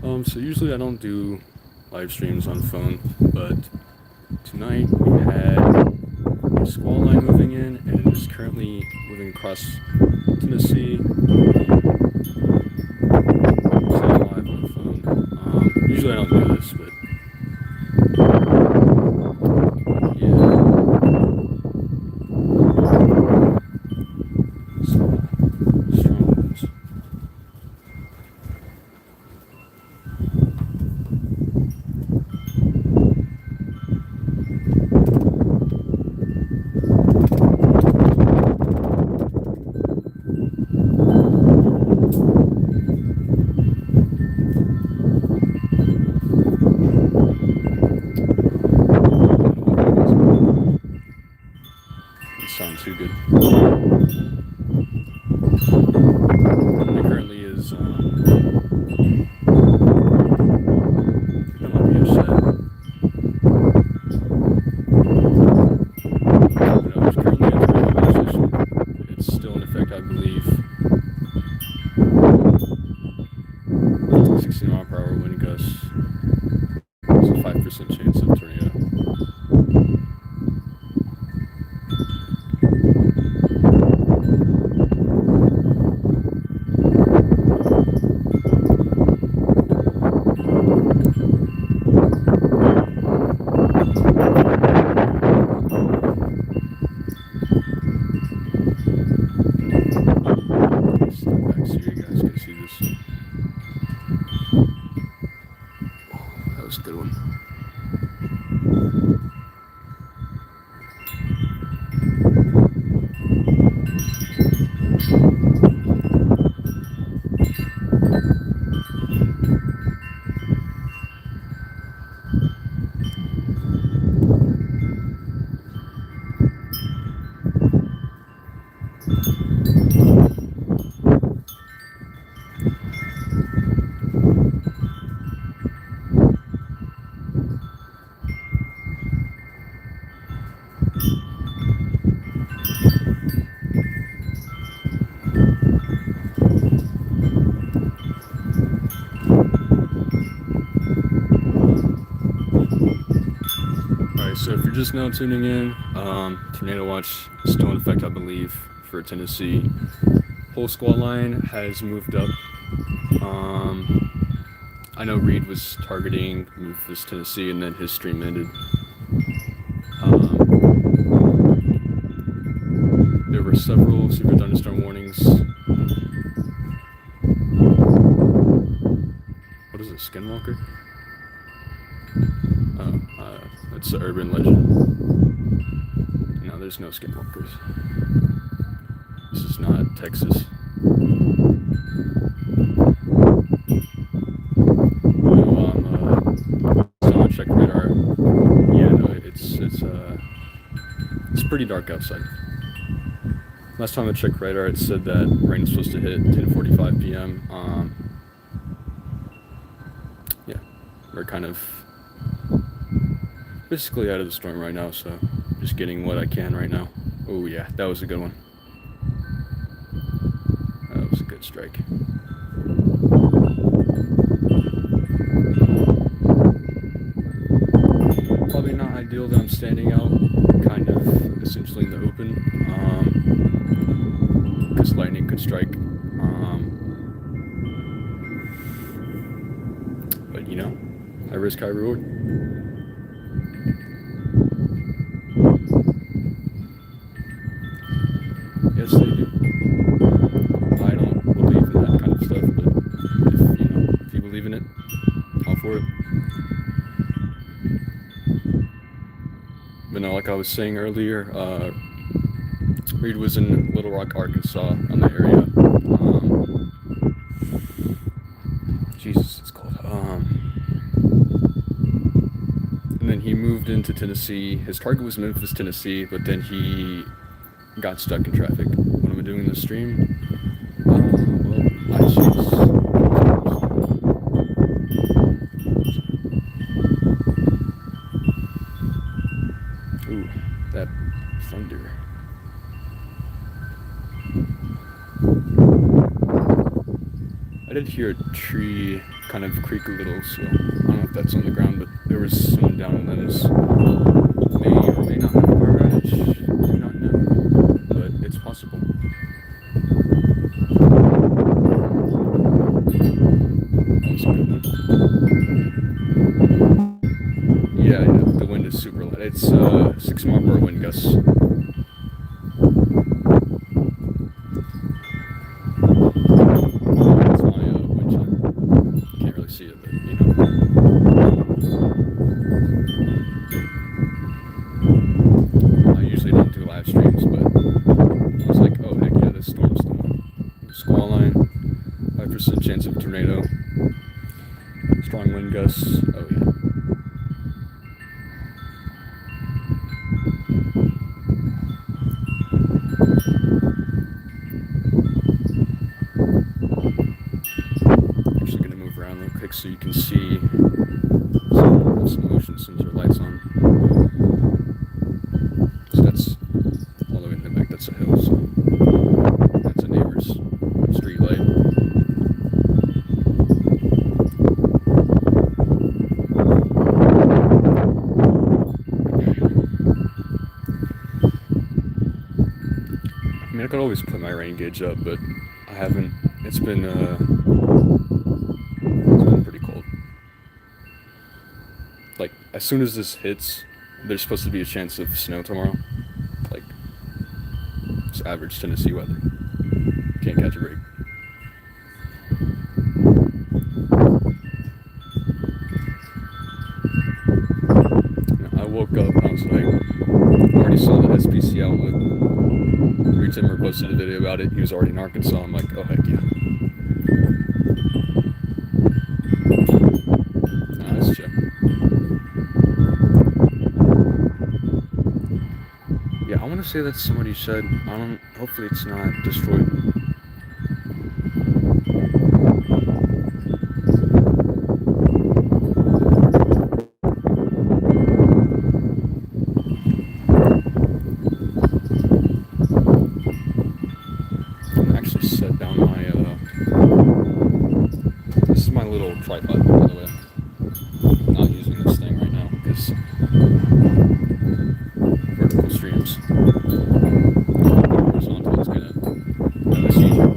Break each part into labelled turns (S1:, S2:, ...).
S1: So usually I don't do live streams on phone, but tonight we had a squall line moving in, and it is currently moving across Tennessee. Saying live on the phone. Usually I don't do this, but yeah, strong winds. Doesn't sound too good. It currently is. That might be upset. No, it's currently at the radio station. It's still in effect, I believe. 60 mile per hour wind gusts. There's a 5% chance of tornado. Step back so you guys can see this. That was a good one. Alright, so if you're just now tuning in, tornado watch is still in effect, I believe, for Tennessee. Whole squall line has moved up. I know Reed was targeting Memphis, Tennessee, and then his stream ended. There were several severe thunderstorm warnings. What is it, Skinwalker? Oh, it's an urban legend. No, there's no skinwalkers. This is not Texas. Still on check radar. Yeah, no, it's pretty dark outside. Last time I checked radar, it said that rain was supposed to hit 10:45 p.m. Yeah, we're kind of basically out of the storm right now, so just getting what I can right now. Oh yeah, that was a good one. That was a good strike. Probably not ideal that I'm standing out, kind of essentially in the open, because lightning could strike. But you know, high risk, high reward. Yes, they do. I don't believe in that kind of stuff, but if you believe in it, all for it. But no, like I was saying earlier, Reed was in Little Rock, Arkansas, on the area. Jesus, it's cold. And then he moved into Tennessee. His target was Memphis, Tennessee, but then he got stuck in traffic. What am I doing in the stream? Well, I choose. Ooh, that thunder. I did hear a tree kind of creak a little, so I don't know if that's on the ground, but there was someone down in Lennox. May or may not have a power outage, do not know, but it's possible. That was a good one. Yeah, the wind is super light. It's 6 mile per hour wind gusts. That's my wind chime. Can't really see it, but you know. I usually don't do live streams, but I was like, oh heck yeah, this storm's coming. Squall line, 5% chance of tornado, strong wind gusts. Oh yeah. Actually gonna move around real quick so you can see some motion as soon as our lights on. So that's all the way in the back, that's a hill, so that's a neighbor's street light. I mean, I could always put my rain gauge up, but I haven't. It's been pretty cold. Like, as soon as this hits, there's supposed to be a chance of snow tomorrow. Like, it's average Tennessee weather. Can't catch a break. You know, I woke up, I was like, already saw the SPC outlook. Timmer posted a video about it. He was already in Arkansas. I'm like, oh heck yeah. Let's check. Yeah, I want to say that's somebody's shed. I don't. Hopefully, it's not destroyed. Set down my this is my little tripod, by the way. I'm not using this thing right now because vertical streams. Horizontal is gonna miss you.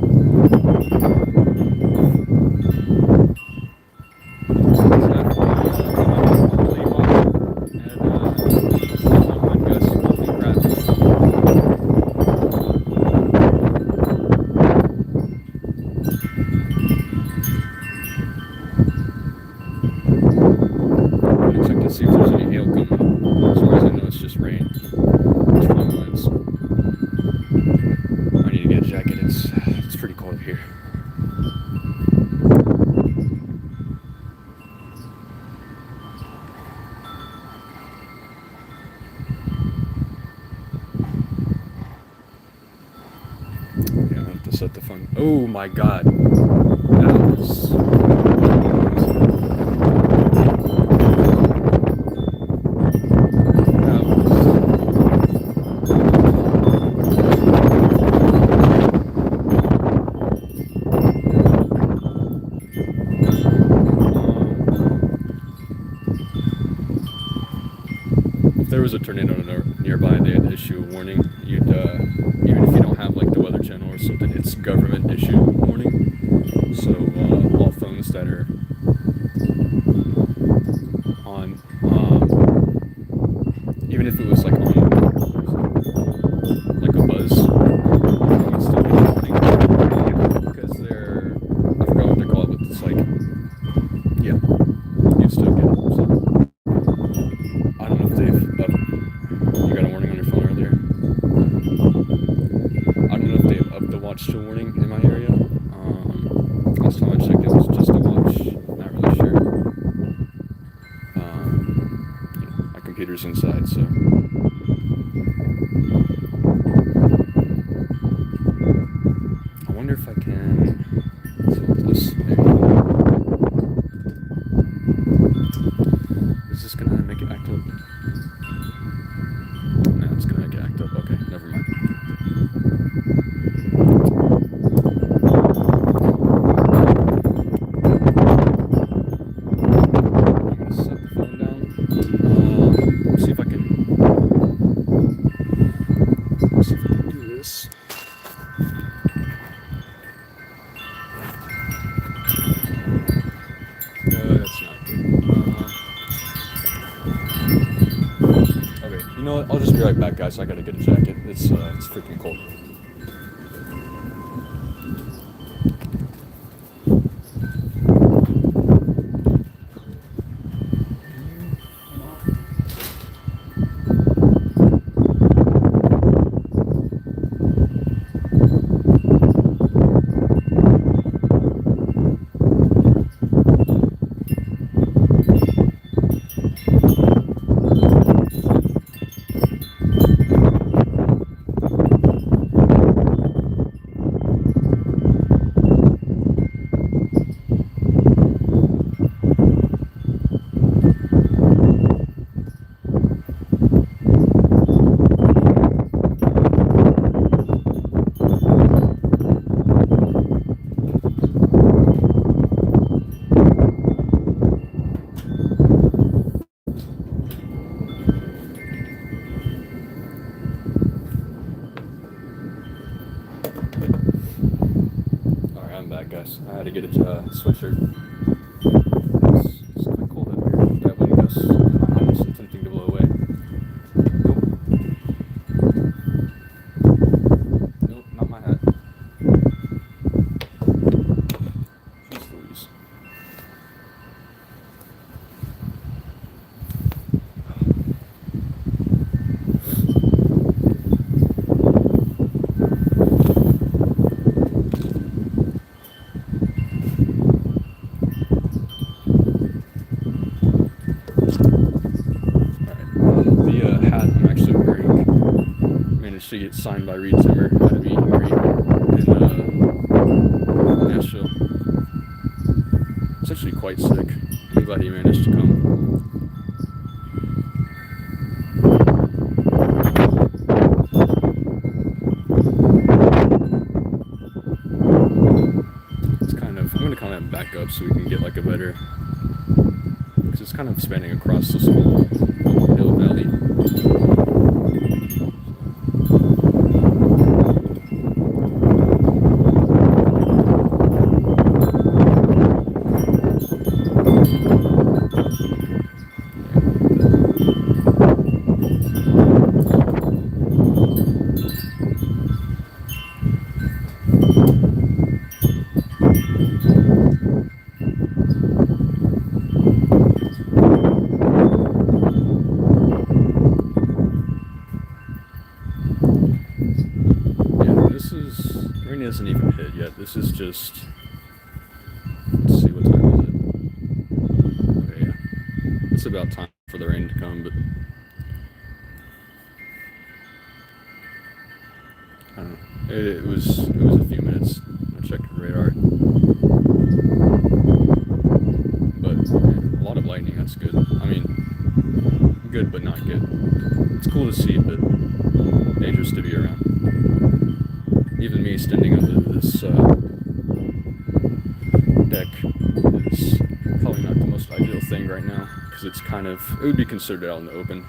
S1: See if there's any hail coming. As far as I know, it's just rain. Strong winds. I need to get a jacket. It's pretty cold here. Yeah, I have to set the phone. Oh my god. That was. If there was a tornado nearby, they'd issue a warning. You'd even if you don't have like the Weather Channel or something, it's government issued warning. So all phones that are on, even if it was like on like a buzz, you'd still get a warning because they're, I forgot what they're called, but it's like, yeah, you'd still get it. So I don't know if they've you got a warning on your phone earlier. I don't know if they've upped the watch to warning in my area. Last time I checked, it was just a watch. Not really sure. You know, my computer's inside, so. I wonder if I can tilt this maybe. know what? I'll just be right back, guys. I gotta get a jacket. It's freaking cold. Alright, I'm back, guys. I had to get a sweatshirt. It's quite cold out here. That wind gust is attempting to blow away. Nope. Nope, not my hat. Jeez Louise. Hat I'm actually wearing managed to get signed by Reed Zimmer at a meet and greet in Nashville. It's actually quite sick. I'm glad he managed to come. I'm gonna kind of back up so we can get like a better, because it's kind of spanning across this whole hill valley. Rain hasn't even hit yet. This is just. Let's see, what time is it? Okay, yeah. It's about time for the rain to come, but. I don't know. It was a few minutes. I checked the radar. But a lot of lightning, that's good. I mean, good but not good. It's cool to see, but dangerous to be around. Even me standing under this deck is probably not the most ideal thing right now, because it's kind of, it would be considered out in the open.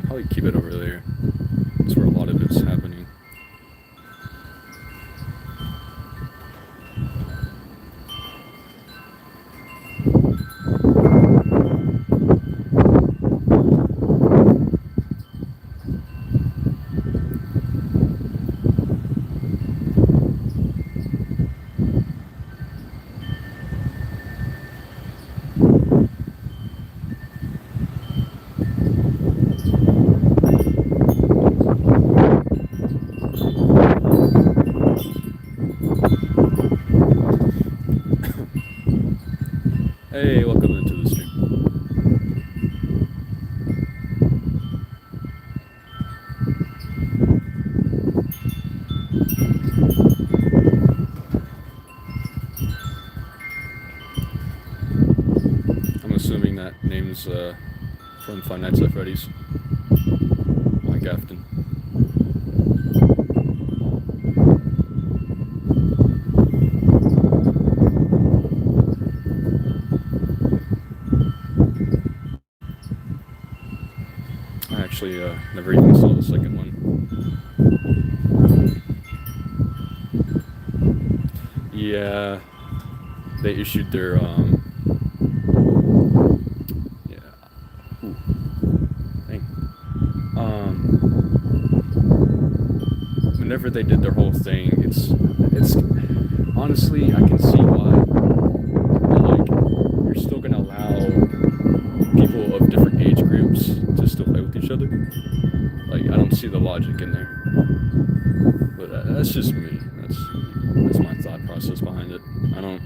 S1: Probably keep it over there. That's where a lot of it's happening. Hey, welcome into the stream. I'm assuming that name's from Five Nights at Freddy's. Mike Afton. actually never even saw the second one. Yeah, they issued their yeah. Ooh, dang. Whenever they did their whole thing, it's honestly I can see why. But like, you're still gonna allow people of different age groups to still play with each other. Like, I don't see the logic in there. But that's just me. That's my thought process behind it. I don't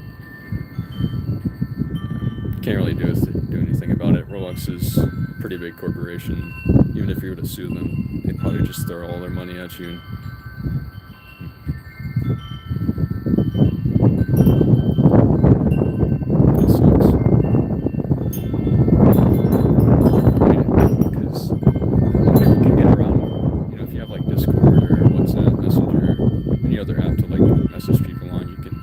S1: can't really do anything about it. Roblox is a pretty big corporation. Even if you were to sue them, they'd probably just throw all their money at you. That sucks. Because people can get around. If you have like Discord or WhatsApp, Messenger, any other app to like message people on, you can.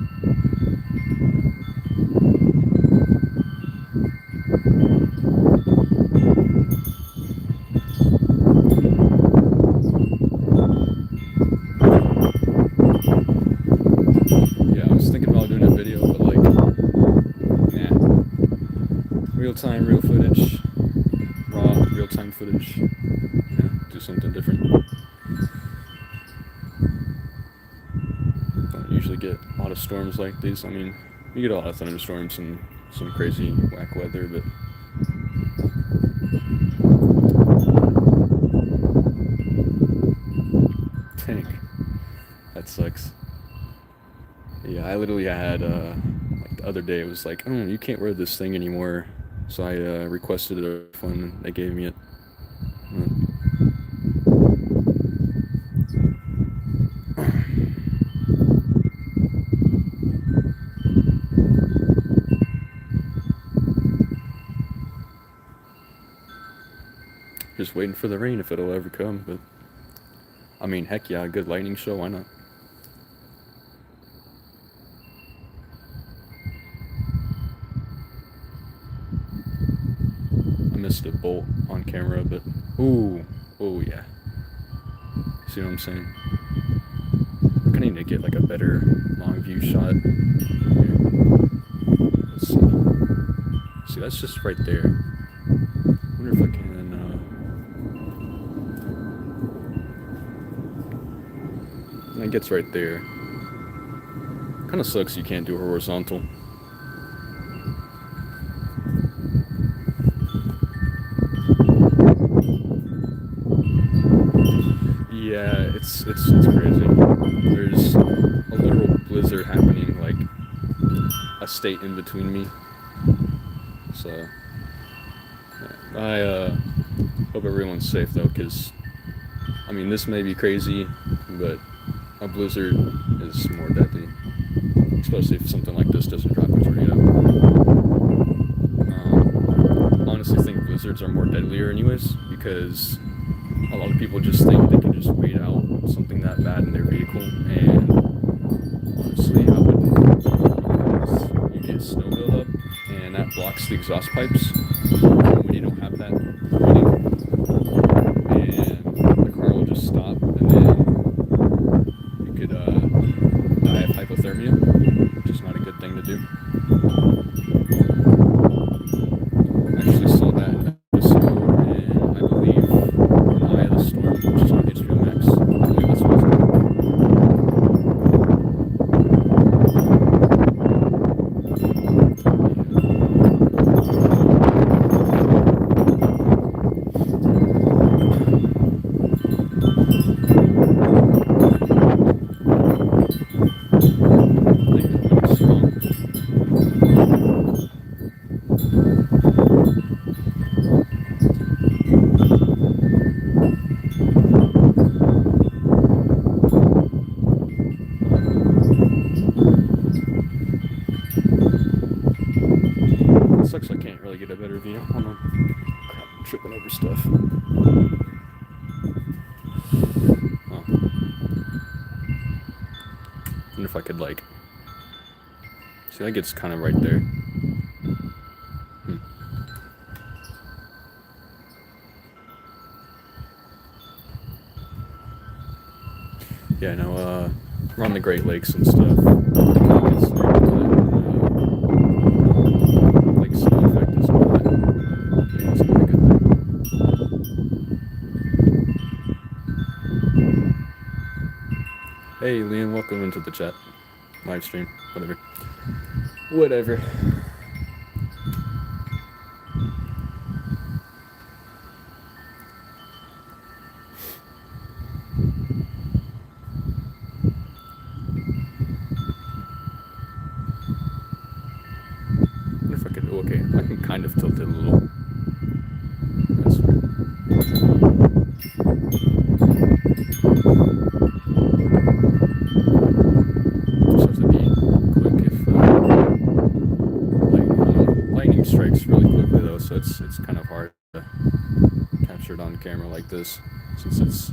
S1: Yeah, I was thinking about doing a video, but like, nah. Real time, real footage, raw, real time footage. Yeah, do something different. Don't usually get a lot of storms like these. I mean, you get a lot of thunderstorms and some crazy whack weather, but dang, that sucks. Yeah, I literally had like the other day it was like, oh, you can't wear this thing anymore. So I requested a refund and they gave me it. Just waiting for the rain if it'll ever come. But I mean, heck yeah, a good lightning show. Why not? I missed a bolt on camera, but ooh, oh yeah. See what I'm saying? I kind of need to get like a better long view shot. Here. Let's see. See, that's just right there. I wonder if I can. It gets right there. Kind of sucks you can't do horizontal. Yeah, it's crazy. There's a literal blizzard happening like a state in between me. So yeah. I hope everyone's safe though, because I mean this may be crazy, but a blizzard is more deadly, especially if something like this doesn't drop a tornado. Honestly, think blizzards are more deadlier anyways, because a lot of people just think they can just wait out something that bad in their vehicle, and honestly, I wouldn't. You get snow buildup, and that blocks the exhaust pipes when you don't have that running, and the car will just stop, and then you could die of hypothermia, which is not a good thing to do. I actually saw that in an episode, and I believe Eye of the Storm, which is on HBO Max. I believe that's what it's called. Sucks I can't really get a better view. Hold on. Crap, I'm tripping over stuff. Oh. Wonder if I could like. See, that gets kind of right there. the Great Lakes and stuff. It's like snow effect is not. Yeah, it's not a good thing. Hey, Liam, welcome into the chat, live stream, whatever. Whatever. If I could, okay, I can kind of tilt it a little. That's weird. Just have to be quick if lightning strikes really quickly though, so it's kind of hard to capture it on camera like this since it's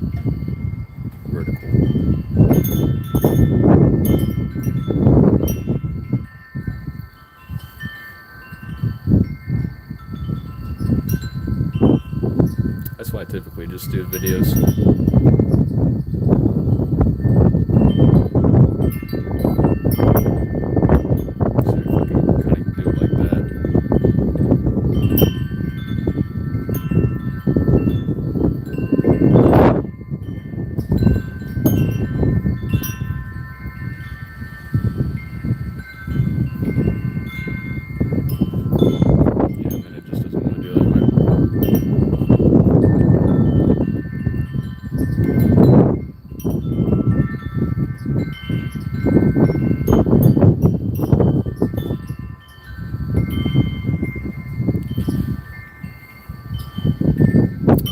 S1: vertical. That's why I typically just do videos. So if I can kind of do it like that. Yeah, and then it just doesn't want to do that way.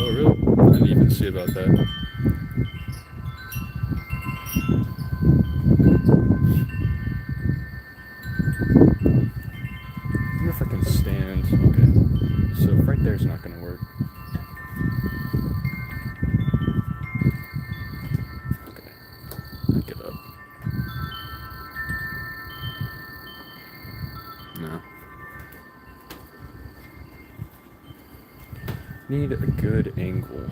S1: Oh, really? I didn't even see about that. I wonder if I can stand. Okay. So right there's not going to work. Okay. Back it up. No. Need a good angle.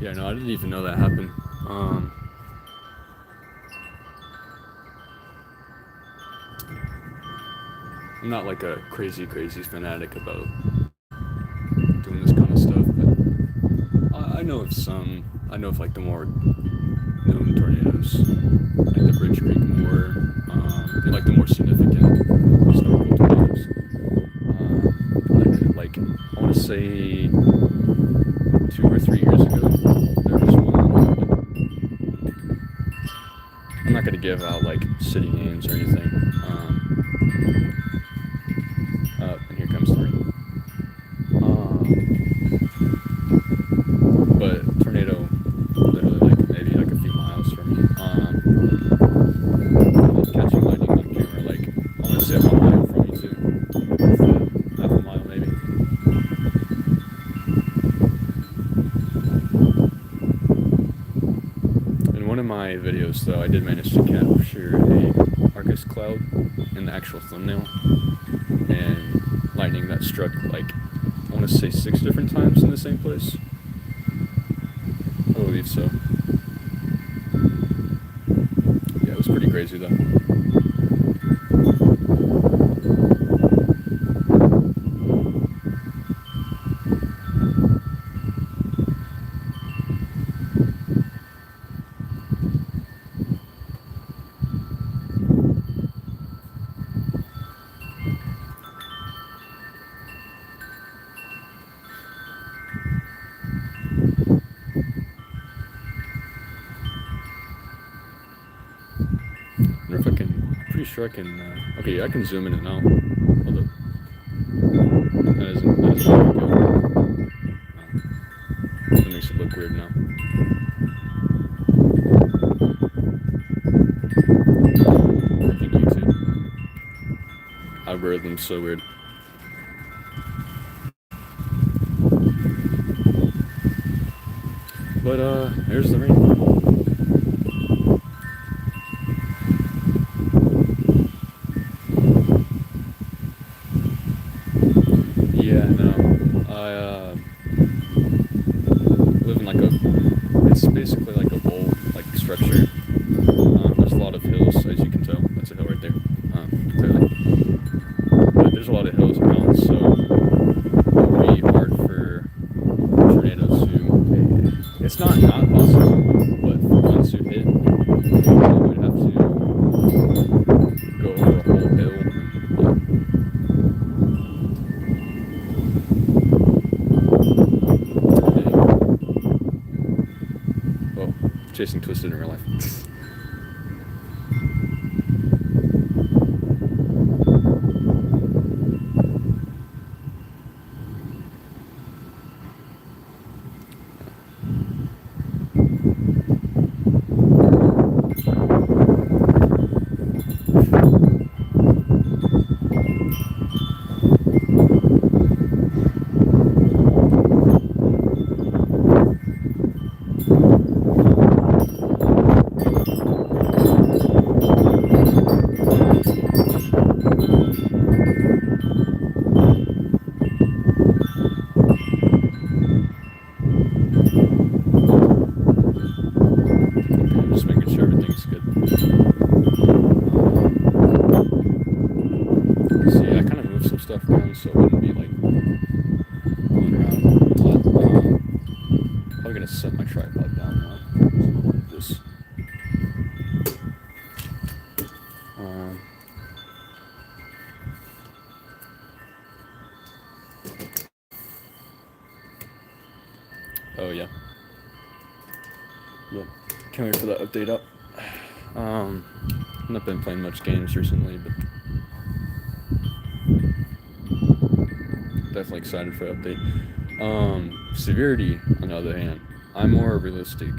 S1: Yeah, no, I didn't even know that happened. I'm not like a crazy fanatic about doing this kind of stuff, but I know of some. I know of like the more known tornadoes, like the Bridge Creek more, and like the more significant historical tornadoes. Like I want to say 2 or 3 years ago, there was one. I'm not gonna give out like city names or anything. And here comes the rain. But tornado, literally like maybe like a few miles from me. Catching lightning on camera, like I want to say 1 mile from me too, half a mile maybe. In one of my videos, though, I did manage to capture a Argus cloud in the actual thumbnail, and lightning that struck like I want to say 6 different times in the same place. I believe so. Yeah, it was pretty crazy though. Pretty sure I can. Okay, yeah, I can zoom in and out. Hold up. That isn't very good. That makes it look weird now. I think YouTube algorithm's so weird. But there's the rain. Yeah, no. I live in like a. It's basically like a bowl like structure. There's a lot of hills, as you can tell. That's a hill right there. Clearly, but there's a lot of hills around, so it would be hard for tornadoes to. It's not possible, but for one to hit, you would have to go over a whole hill. Well, chasing Twisted in real life. Just making sure everything's good. See, I kind of moved some stuff around so it wouldn't be like going around a lot. Probably gonna set my tripod down now. Like this. Um, oh yeah. Yep. Can't wait for that update up. Not been playing much games recently, but definitely excited for the update. Severity, on the other hand, I'm more a realistic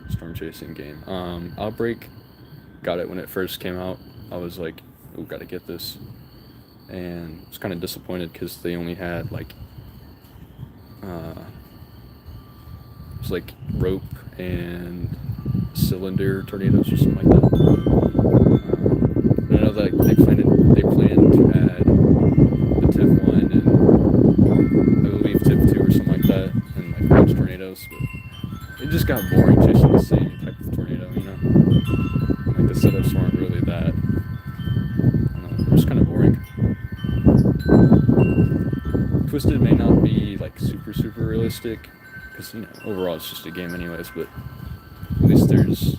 S1: storm chasing game. Outbreak, got it when it first came out. I was like, oh, gotta get this. And I was kind of disappointed because they only had like, it was like rope and cylinder tornadoes or something like that. I know that they planned to add the Tip 1 and I believe Tip 2 or something like that, and like large tornadoes, but it just got boring chasing the same type of tornado, you know? Like the setups weren't really that, I don't know, they're just kind of boring. Twisted may not be like super realistic, because, you know, overall it's just a game anyways, but at least there's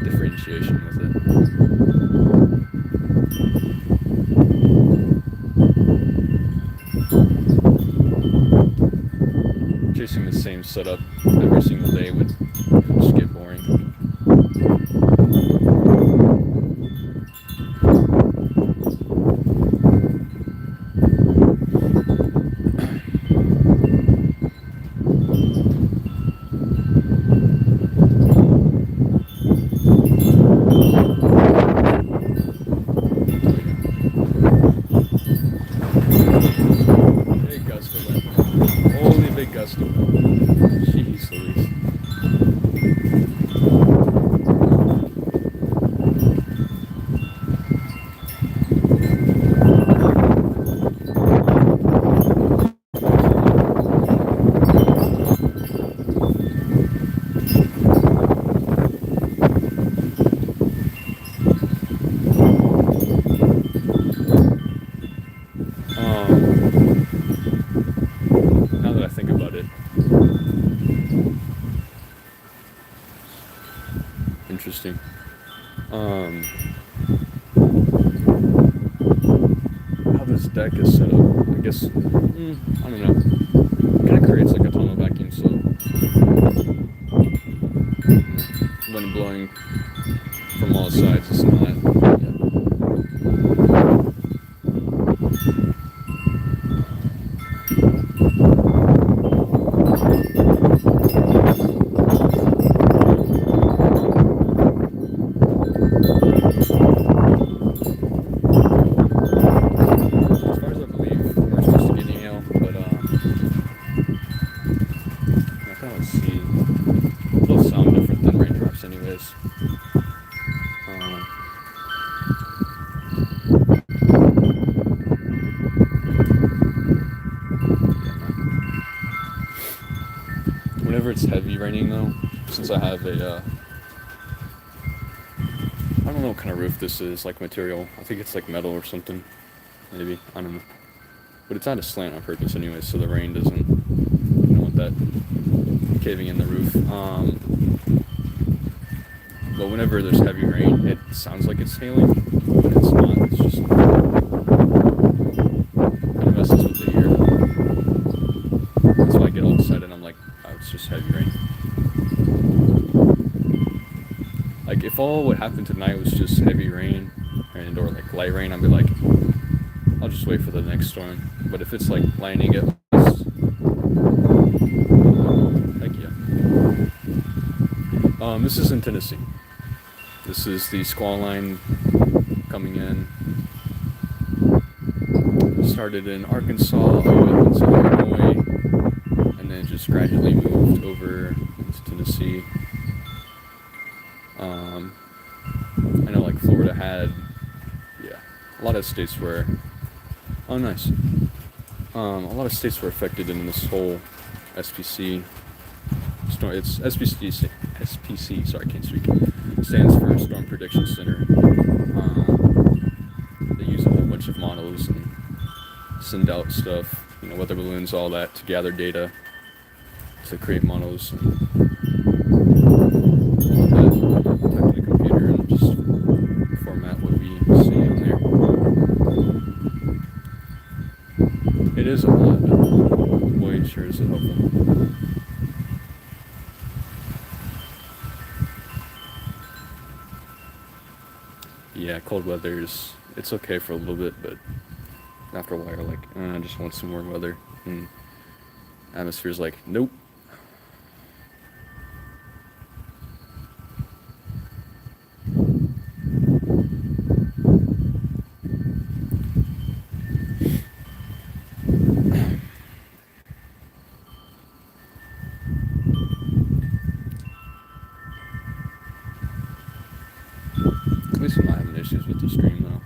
S1: differentiation with it. Chasing the same setup every single day would just get boring. Big gust of wind. Holy big gust of wind. Jeez Louise. Now that I think about it, interesting. How this deck is set up, I guess, I don't know. It kind of creates like a tunnel vacuum, so wind blowing from all sides is not. Yeah. As far as I believe, we're supposed to get an email, but I kind of see they'll sound different than raindrops, anyways. it's heavy raining though, since I have a I don't know what kind of roof this is, like material. I think it's like metal or something. Maybe. I don't know. But it's at a slant on purpose anyway, so the rain doesn't, you don't want that caving in the roof. But whenever there's heavy rain, it sounds like it's hailing, but it's not. It's just kind of messes with the ear. That's why I get all excited. I'm like, oh, it's just heavy rain. Like, if all what happened tonight was just heavy rain and or like light rain, I'd be like, I'll just wait for the next storm. But if it's like lightning, it heck yeah. This is in Tennessee. This is the squall line coming in. Started in Arkansas, went into Illinois, and then just gradually moved over into Tennessee. I know like Florida had, yeah, a lot of states were, oh nice. A lot of states were affected in this whole SPC. It's SPC, sorry, I can't speak. Stands for Storm Prediction Center. They use a whole bunch of models and send out stuff, weather balloons, all that, to gather data, to create models, and all that, type in the computer and just format what we see on there. It is a lot, but boy, sure is it helpful. Yeah, cold weather it's okay for a little bit, but after a while you're like, I just want some warm weather. And atmosphere's like, nope. At least I'm not having issues with the stream though.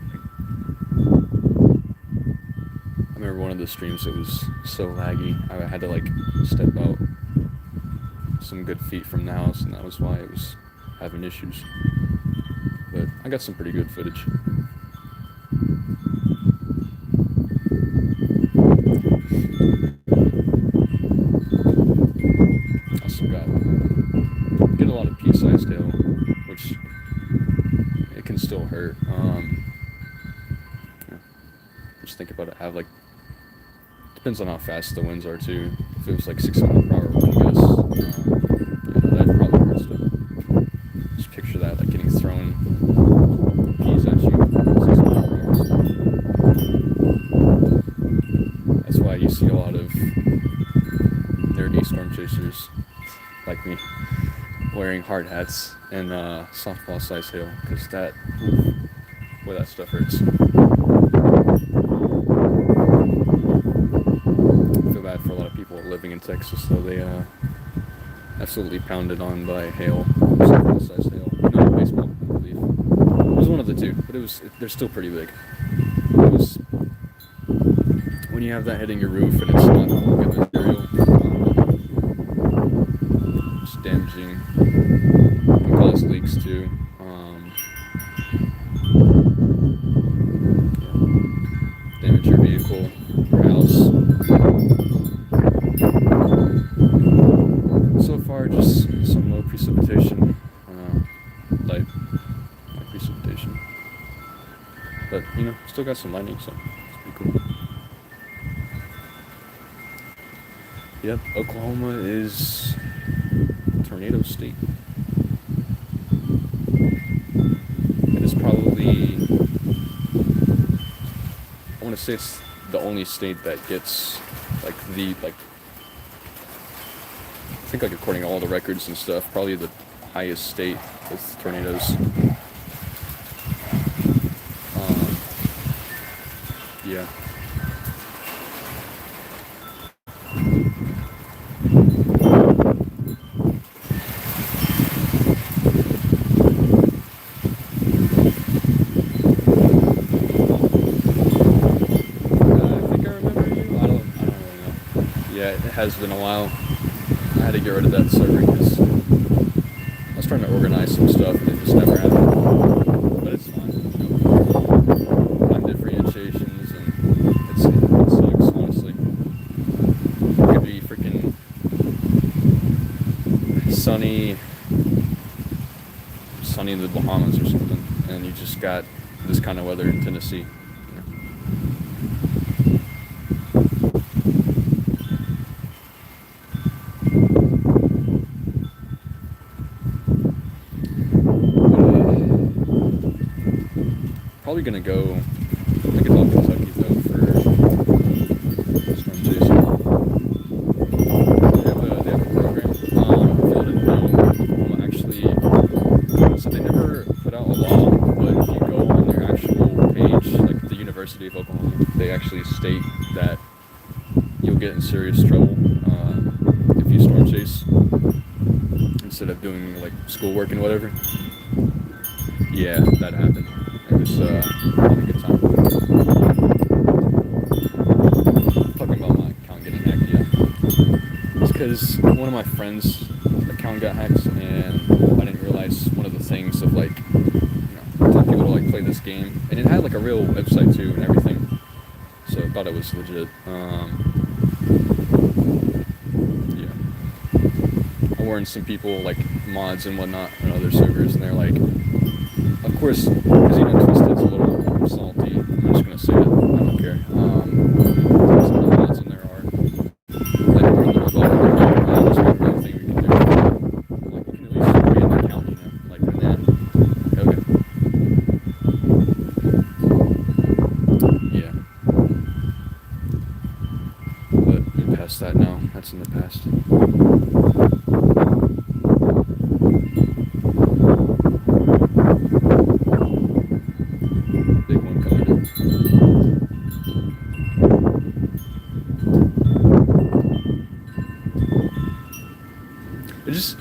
S1: I remember one of the streams that was so laggy, I had to like step out some good feet from the house, and that was why it was having issues. But I got some pretty good footage. I also get a lot of pea-sized hail, which it can still hurt. Just think about it. Have like, depends on how fast the winds are too. If it was like 600 per hour wind gusts, that probably hurts too. Just picture that, like getting thrown peas at you. 600 per hour. That's why you see a lot of nerdy storm chasers like me wearing hard hats and softball size hail, because that, boy, that stuff hurts. I feel bad for a lot of people living in Texas, though. They absolutely pounded on by hail, softball size hail. No, baseball, I believe. It was one of the two, but they're still pretty big. It was, when you have that hitting your roof and it's not good material, it's damaging. Can cause leaks too. Damage your vehicle, your house. So far, just some low precipitation, light precipitation. But still got some lightning, so it's pretty cool. Yep, Oklahoma is tornado state. It is probably, I want to say it's the only state that gets I think like according to all the records and stuff, probably the highest state with tornadoes. Yeah. It has been a while. I had to get rid of that server because I was trying to organize some stuff and it just never happened. But it's fine. Time differentiations and it sucks, honestly. It could be freaking sunny in the Bahamas or something, and you just got this kind of weather in Tennessee. Probably gonna go think about Kentucky though for storm chasing. They have a program. If you didn't know, Oklahoma actually, so they never put out a law, but if you go on their actual page, like the University of Oklahoma, they actually state that you'll get in serious trouble if you storm chase instead of doing like schoolwork and whatever. Yeah, that happened. It was a good time. Talking about my account getting hacked, yeah. It's because one of my friends' account got hacked, and I didn't realize one of the things of like, telling people to like play this game, and it had like a real website too and everything. So I thought it was legit. Yeah. I warned some people like mods and whatnot on other servers, and they're like, of course, because Twisted's a little salty. I'm just gonna say it. I don't care. Some of the mods in there are like we're in the revolver. That's not really a thing we can do. Like we can at least create an account, like in that. Okay. Yeah. But we're past that now. That's in the past.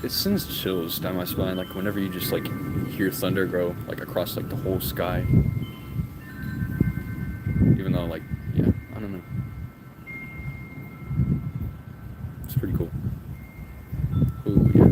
S1: It sends chills down my spine, like whenever you just like hear thunder grow like across like the whole sky. Even though like, yeah, I don't know. It's pretty cool. Ooh, yeah.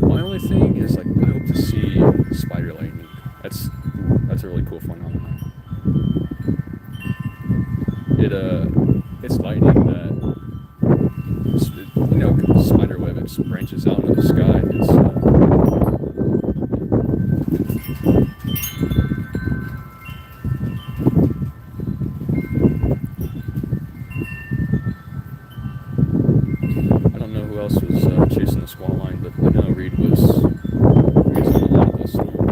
S1: My only thing is like I hope to see spider lightning. That's a really cool phenomenon. It's lightning that, spider web, it branches out into the sky. I don't know who else was chasing the squall line, but I know Reed was on a lot of this storm.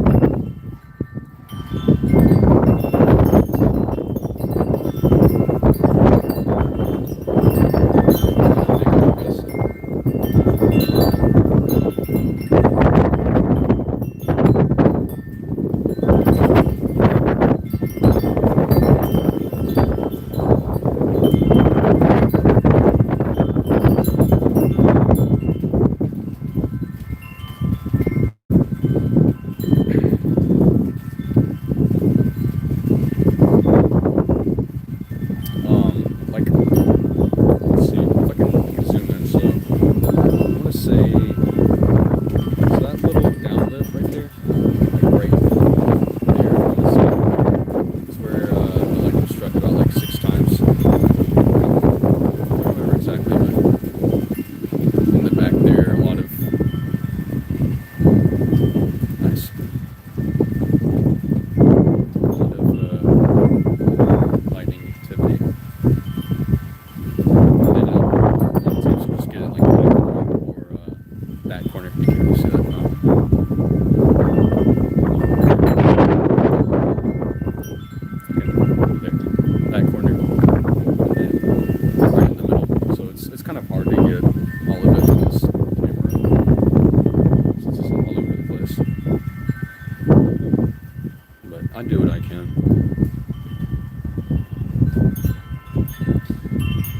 S1: I do what I can.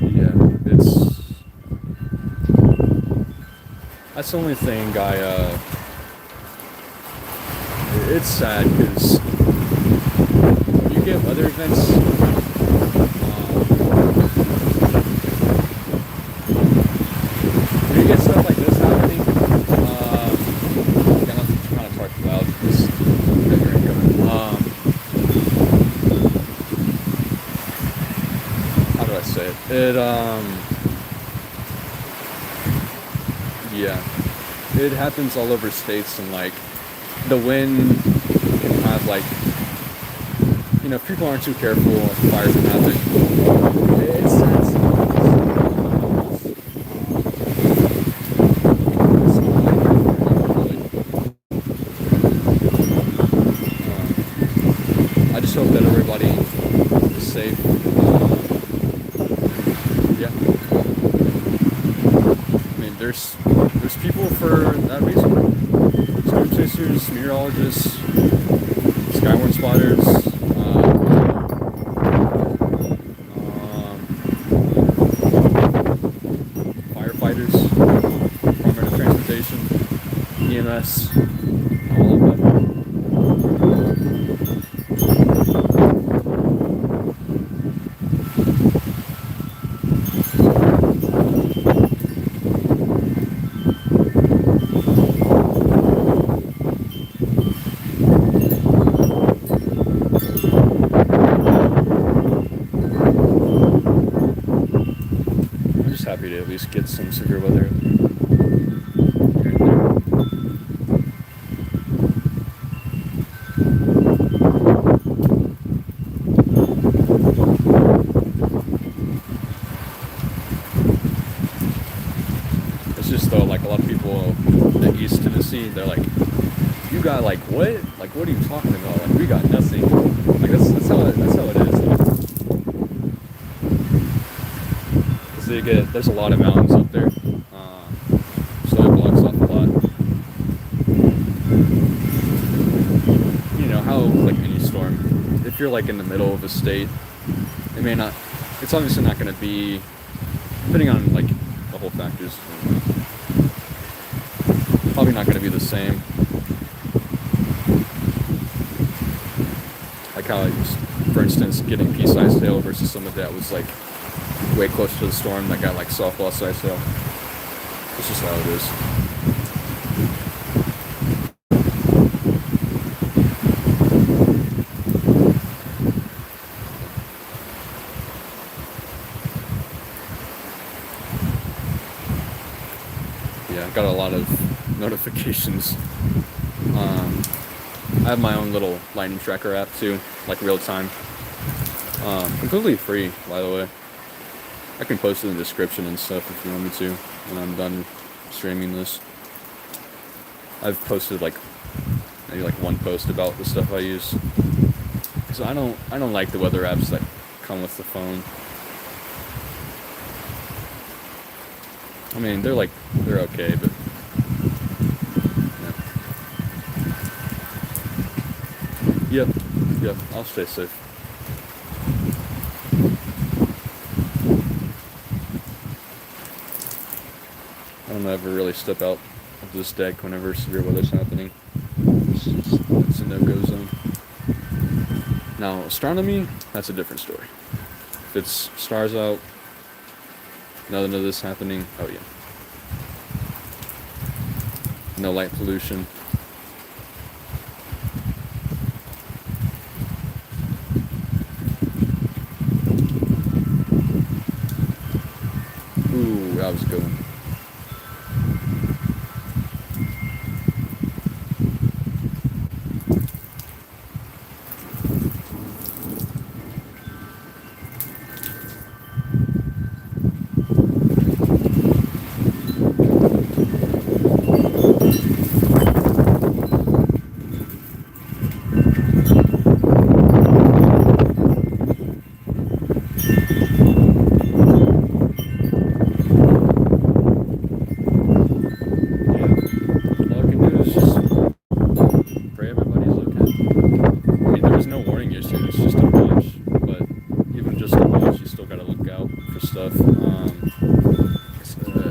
S1: Yeah, that's the only thing it's sad because you get weather events. You get stuff like this happening. Yeah, I'm kind of talk loud because you're incoming. How do I say it? Yeah, it happens all over states, and like the wind can have like, if people aren't too careful, fires can happen. It's sad sometimes. I just hope that everybody is safe. Yeah. I mean, there's people for that reason. Storm chasers, meteorologists, skyward spotters, firefighters, Department of Transportation, EMS, all of that. I'm just happy to at least get some severe weather here and there. It's just though, like a lot of people in East Tennessee, they're like, "You got like what? Like what are you talking about? Like we got nothing." Like that's how it is. There's a lot of mountains up there, so it blocks off a lot. You know how like any storm, if you're like in the middle of a state, it may not. It's obviously not going to be, depending on like the whole factors. Probably not going to be the same. Like how, for instance, getting pea-sized hail versus some of that was like way closer to the storm that got like softball-sized hail. It's just how it is. Yeah, I got a lot of notifications. I have my own little lightning tracker app too, like real time. Completely free, by the way. I can post it in the description and stuff if you want me to when I'm done streaming this. I've posted like maybe like one post about the stuff I use. So I don't like the weather apps that come with the phone. I mean, they're okay, but yeah. Yep, I'll stay safe. I don't ever really step out of this deck whenever severe weather's happening. It's a no-go zone. Now, astronomy, that's a different story. If it's stars out, nothing of this happening, oh yeah. No light pollution. Ooh, that was a good one.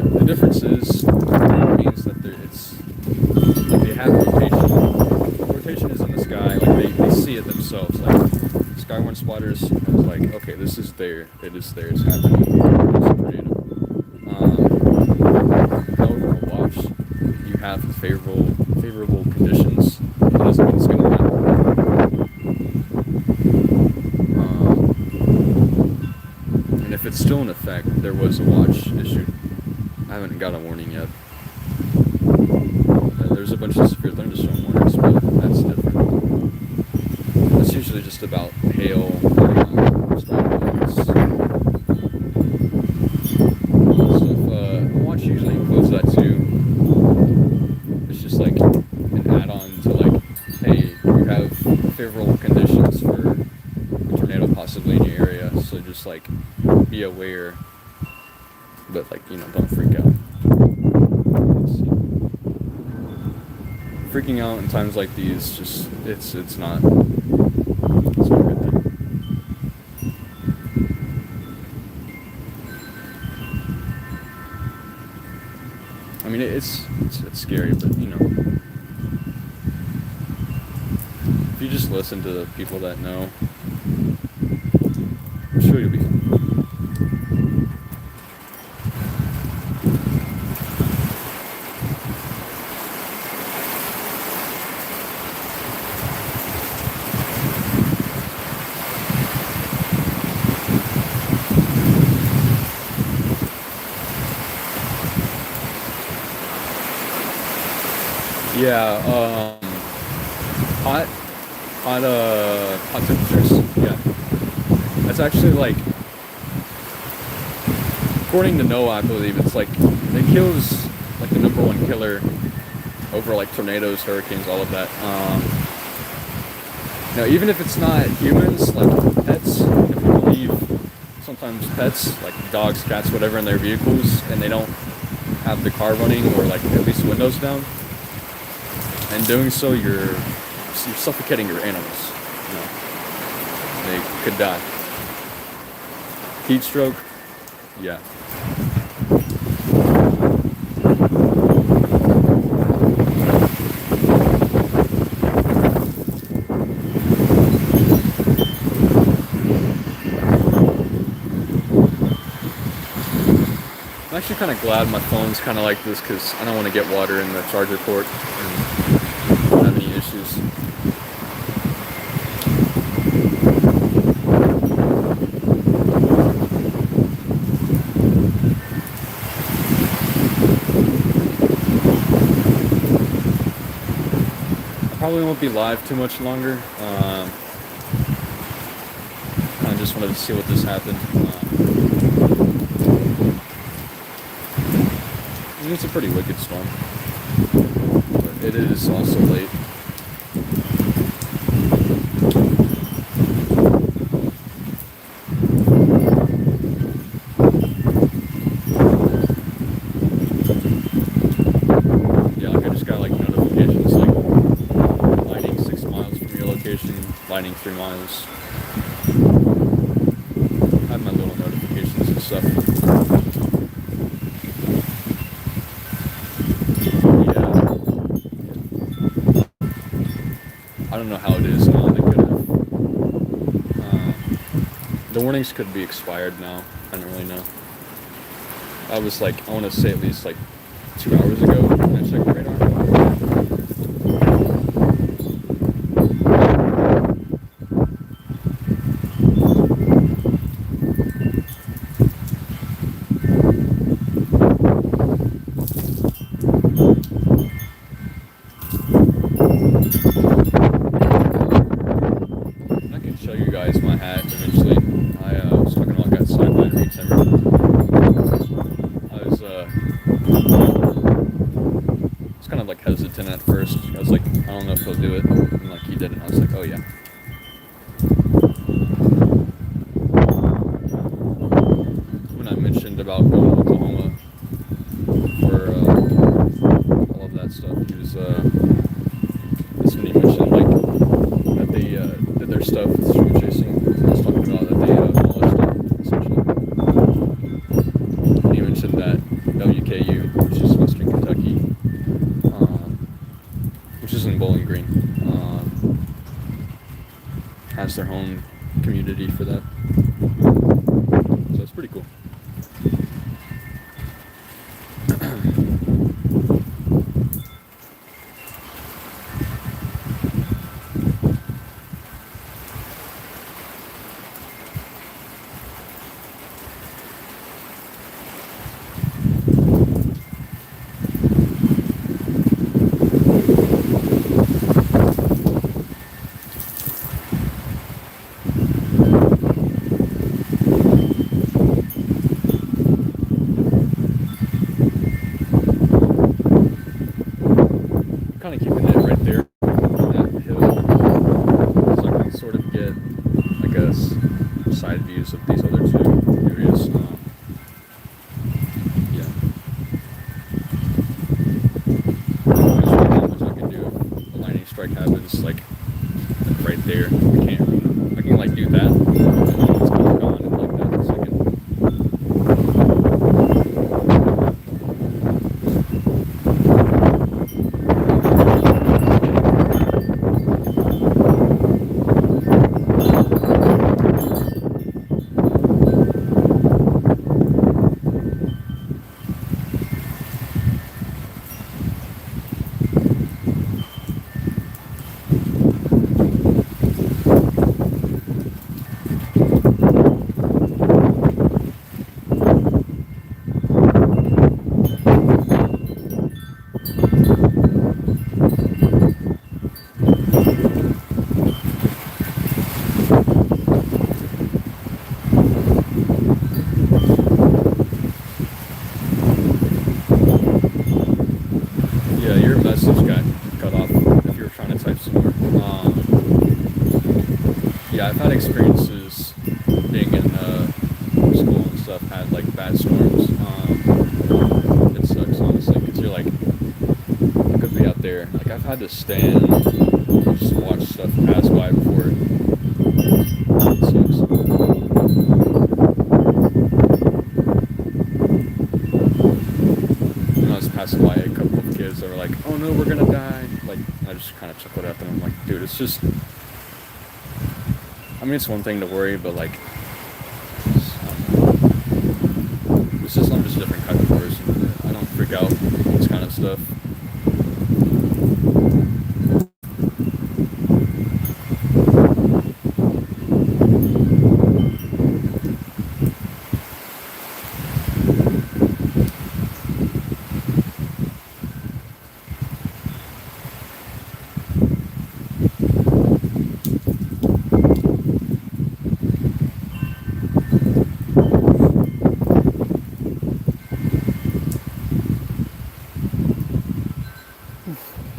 S1: The difference is, it means that it's like they have rotation. Rotation isn't spotters. I was like, okay, this is there. It is there. It's happening. It's a tornado. However, a watch, you have favorable conditions. It doesn't mean it's going to happen. And if it's still in effect, there was a watch issued. I haven't got a warning yet. There's a bunch of severe thunderstorm warnings, but that's different. That's usually just about hail, storms. So if watch usually includes that too. It's just like an add-on to like, hey, you have favorable conditions for a tornado possibly in your area, so just like be aware, but like, you know, don't freak out. Freaking out in times like these, just it's not a good thing. I mean, it's scary, but you know, if you just listen to the people that know, I'm sure you'll be fine. Yeah, hot temperatures. Yeah, that's actually like, according to NOAA, I believe it's like it kills like the #1 killer over like tornadoes, hurricanes, all of that. Now, even if it's not humans, like pets, if you leave sometimes pets like dogs, cats, whatever, in their vehicles, and they don't have the car running or like at least windows down. And doing so, you're suffocating your animals. You know, they could die. Heat stroke, yeah. I'm actually kind of glad my phone's kind of like this because I don't want to get water in the charger port and have any issues. I probably won't be live too much longer. I just wanted to see what this happened. It's a pretty wicked storm, but it is also late. Yeah, like I just got like notifications like lightning 6 miles from your location, lightning 3 miles. I have my little notifications and stuff. I don't know how it is now. They could have. The warnings could be expired now. I don't really know. I was like, I want to say at least like 2 hours ago when I checked the radar. My hat eventually. I was talking about got sideline retimber. I was kind of like hesitant at first. I was like, I don't know if he'll do it, and like he did it. And I was like, oh yeah. When I mentioned about going to Oklahoma for all of that stuff, he was that's when he mentioned like that they did their stuff with stream chasing. I was talking about that they polished it, essentially. And he mentioned that WKU, which is Western Kentucky, which is in Bowling Green, has their own community for that. So it's pretty cool. Kind of keeping it right there on that hill, so I can sort of get, I guess, side views of these other two areas. Yeah. There's really not much I can do if a lightning strike happens, like right there. I can like do that, and then it's kind of gone in like that second. Yeah, your message got cut off if you were trying to type some more. Yeah, I've had experiences being in school and stuff, had like bad storms. It sucks, honestly, because you're like, I could be out there. Like, I've had to stand and just watch stuff pass by before. It sucks. And I was passing by a couple of kids that were like, oh no, we're gonna die. Like, I just kind of chuckled at them. I'm like, dude, it's just, I mean, it's one thing to worry, but like, it's just, I'm just a different type of person. I don't freak out this kind of stuff.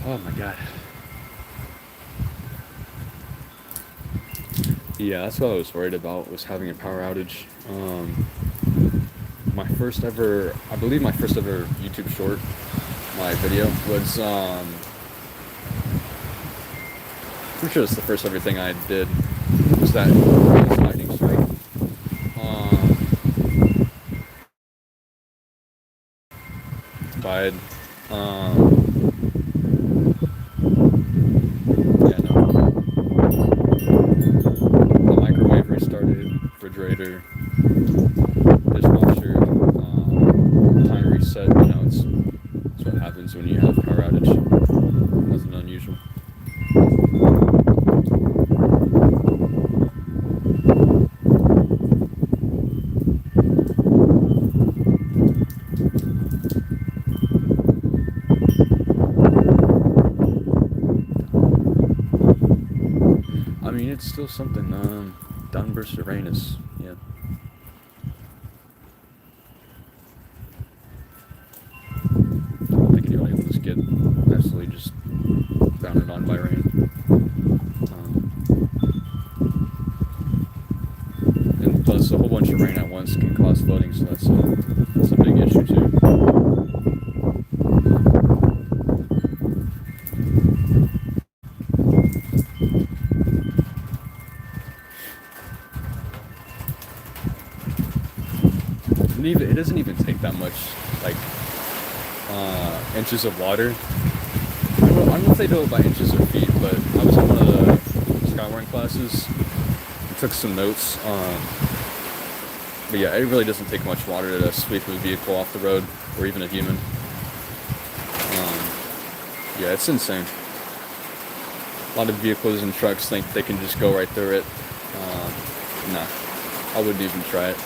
S1: Oh my god. Yeah, that's what I was worried about, was having a power outage. I believe my first ever YouTube short, my video, was, pretty sure it's the first ever thing I did, was that lightning strike. Died. Yeah, no. The microwave restarted, refrigerator, dishwasher, time reset. You know, it's what happens when you have power outage. Nothing unusual. I mean, it's still something. Downburst of rain is, yeah. I don't think anybody will just get absolutely just bounded on by rain. And plus, a whole bunch of rain at once can cause flooding, so that's a big issue too. It doesn't even take that much, like, inches of water. I don't know if they do it by inches or feet, but I was in one of the Skyward classes, took some notes. But yeah, it really doesn't take much water to sweep a vehicle off the road, or even a human. Yeah, it's insane. A lot of vehicles and trucks think they can just go right through it. Nah, I wouldn't even try it.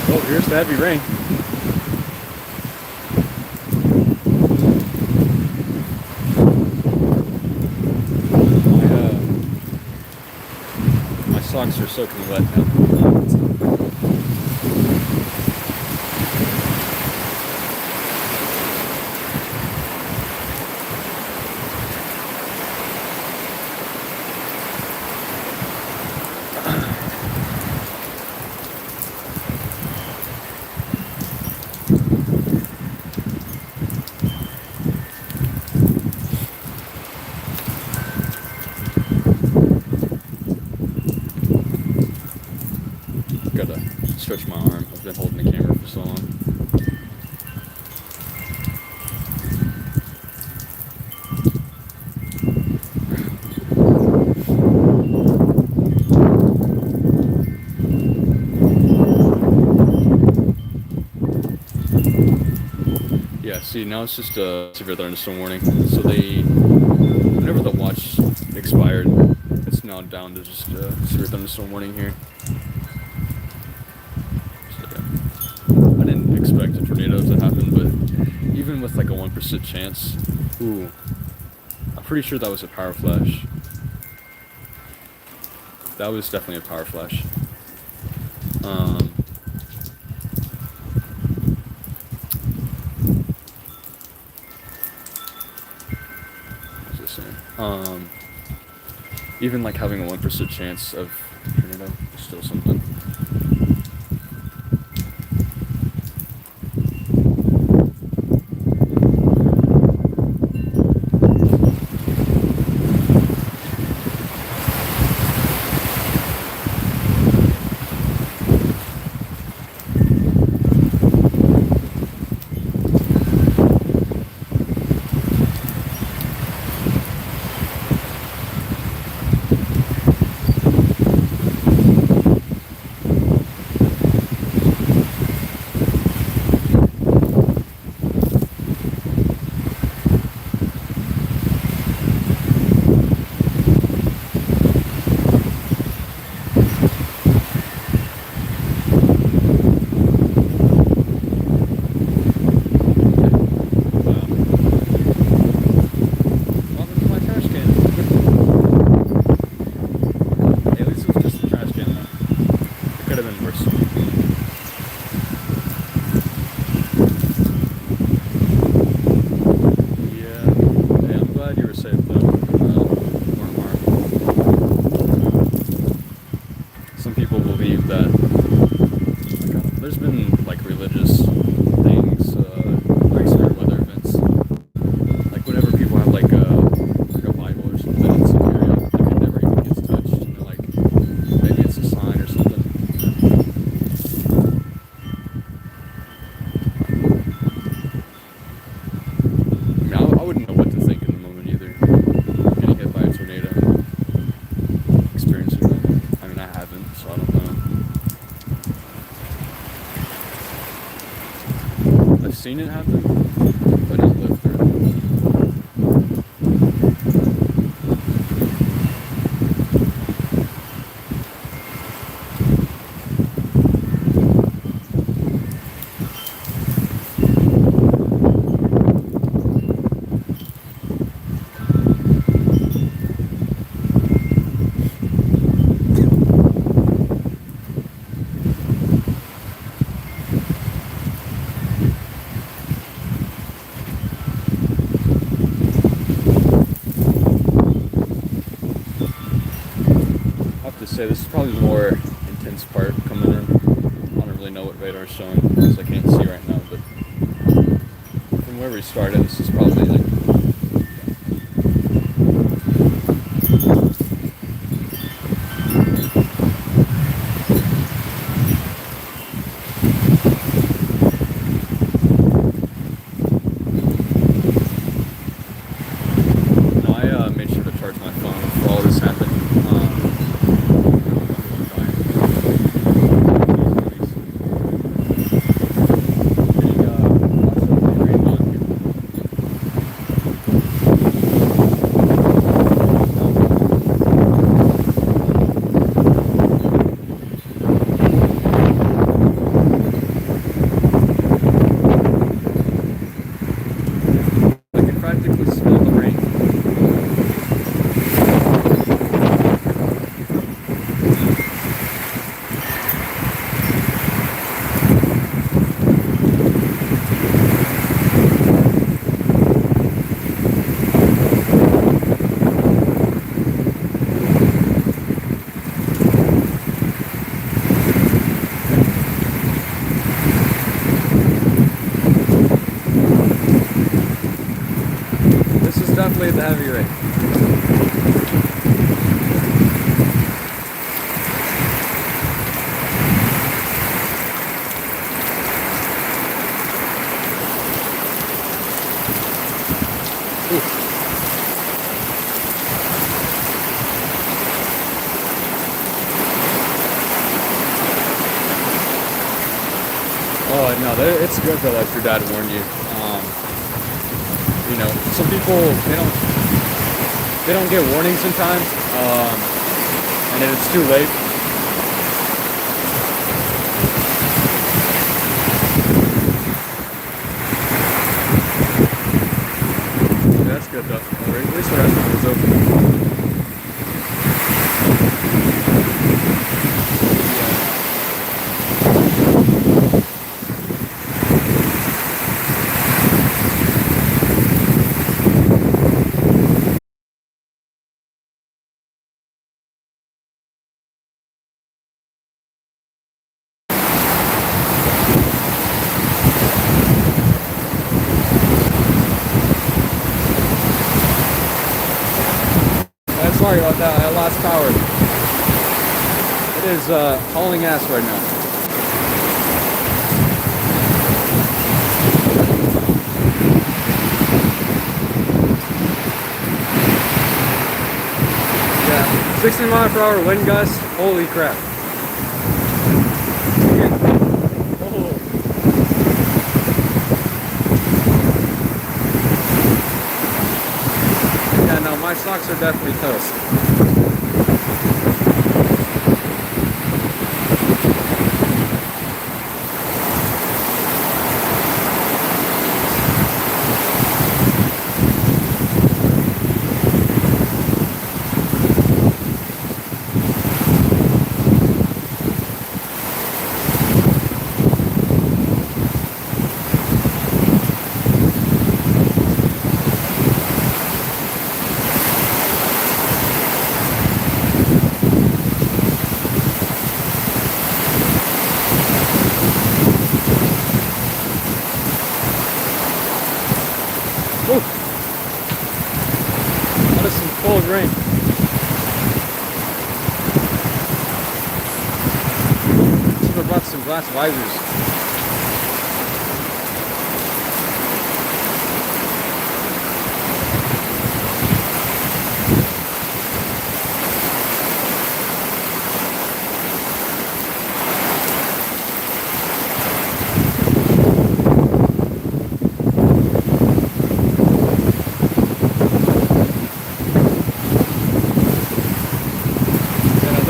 S1: Oh, here's the heavy rain. My socks are soaking wet now. Gotta stretch my arm. I've been holding the camera for so long. Yeah, see, now it's just a severe thunderstorm warning. So whenever the watch expired, it's now down to just a severe thunderstorm warning here. I didn't expect a tornado to happen, but even with like a 1% chance, I'm pretty sure that was a power flash. That was definitely a power flash. What was I saying? Even like having a 1% chance of tornado is still something. Some people believe that there's been like religious things, like certain weather events. Like whenever people have like a Bible or something in some area that it never even gets touched, and they're like, maybe it's a sign or something. I mean, I wouldn't know what to think in the moment either. Getting hit by a tornado, experiencing that. I mean, I haven't, so I don't know. I've seen it happen, but I didn't live through it. I have to say, this is probably the more intense part coming in. I don't really know what radar's showing because I can't see right now, but from where we started, this is probably like definitely the heavy rain. Oh no, it's good though that your dad warned you. You know, some people they don't get warnings sometimes, and then it's too late. Yeah, that's good though. At least the restaurant was open. Sorry about that. I lost power. It is hauling ass right now. Yeah, 60 mph wind gust. Holy crap. Yeah, no, my socks are definitely toast. Woo! That is some cold rain. Should have brought some glass visors.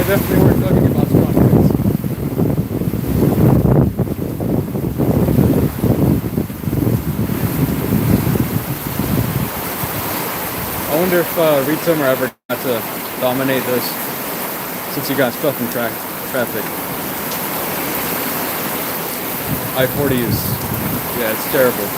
S1: Definitely worth talking about squall. I wonder if Reed are ever got to dominate this since you got stuck in traffic. I-40 is, yeah, it's terrible.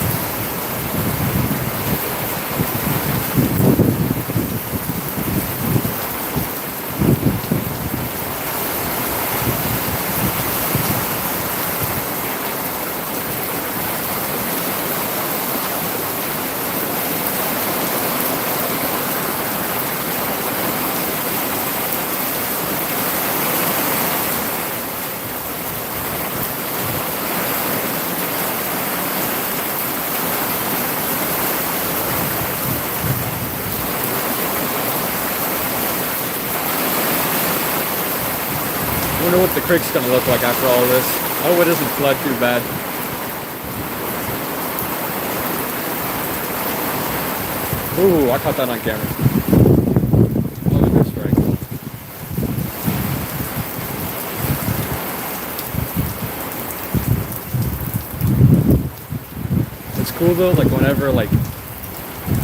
S1: I wonder what the creek's gonna look like after all this. I hope it doesn't flood too bad. Ooh, I caught that on camera. Oh, the fish strike. It's cool though, like whenever like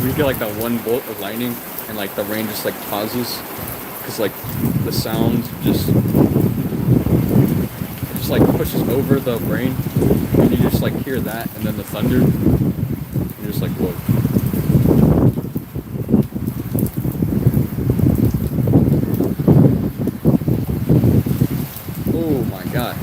S1: we get like that one bolt of lightning and like the rain just like pauses, because like the sound just like pushes over the rain, and you just like hear that, and then the thunder. You're just like, whoa. Oh my god.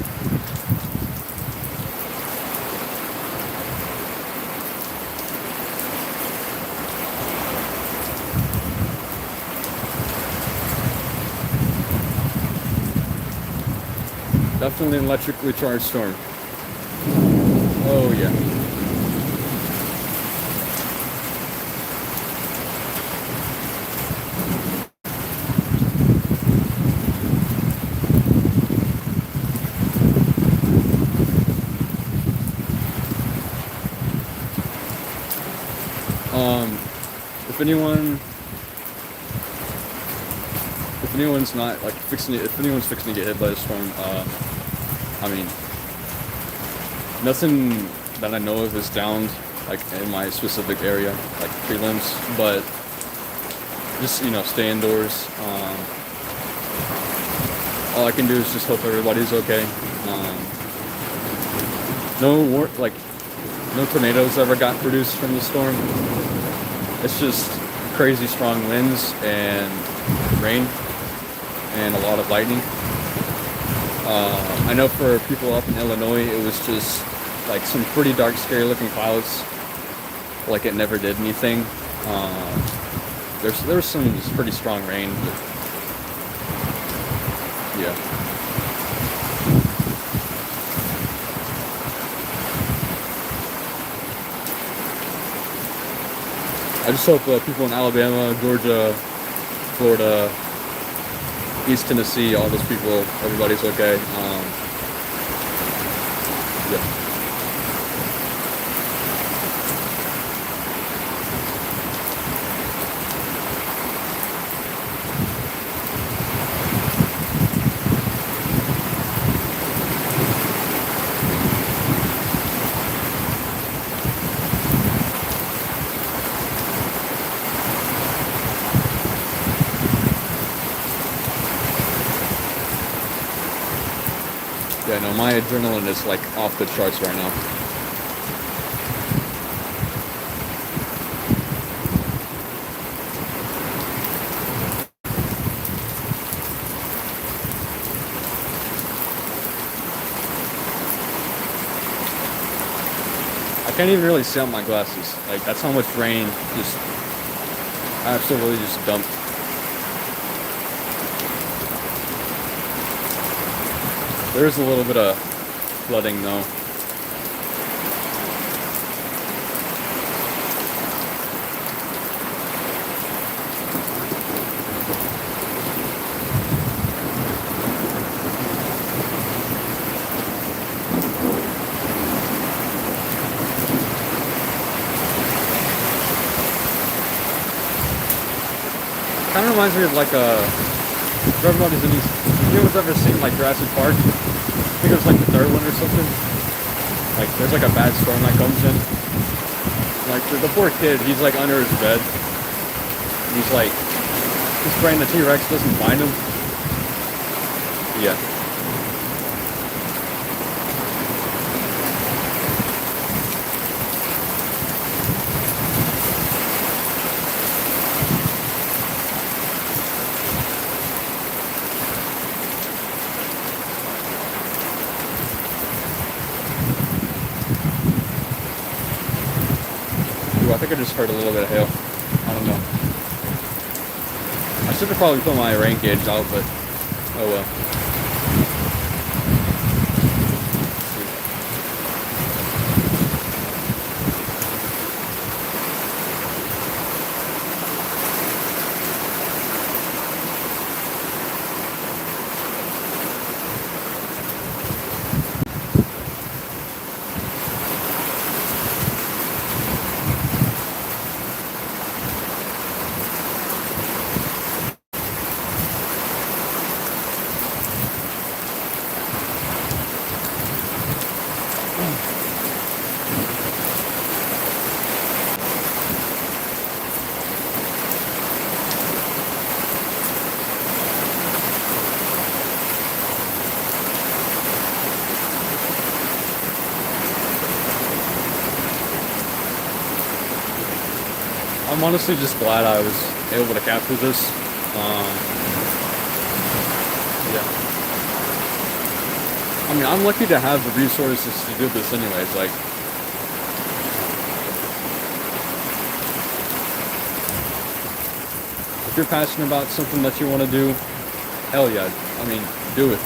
S1: Definitely an electrically charged storm. Oh yeah. If anyone's not like if anyone's fixing to get hit by a storm, I mean, nothing that I know of is downed like in my specific area, like prelims, but just stay indoors. All I can do is just hope everybody's okay. No tornadoes ever got produced from the storm. It's just crazy strong winds and rain and a lot of lightning. I know for people up in Illinois, it was just like some pretty dark, scary looking clouds. Like it never did anything. There was some pretty strong rain, but yeah. I just hope people in Alabama, Georgia, Florida, East Tennessee, all those people, everybody's okay. Yeah. Yeah, no, my adrenaline is like off the charts right now. I can't even really see out my glasses. Like that's how much rain just absolutely just dumped. There is a little bit of flooding though. Kind of reminds me of like if everybody's in these, anyone's ever seen like Jurassic Park? I think it was like the third one or something. Like there's like a bad storm that comes in. Like the poor kid, he's like under his bed. He's like, he's praying the T-Rex doesn't find him. Yeah. I think I just heard a little bit of hail. I don't know. I should have probably put my rain gauge out, but oh well. I'm honestly just glad I was able to capture this. Yeah. I mean, I'm lucky to have the resources to do this anyways. Like, if you're passionate about something that you want to do, hell yeah. I mean, do it.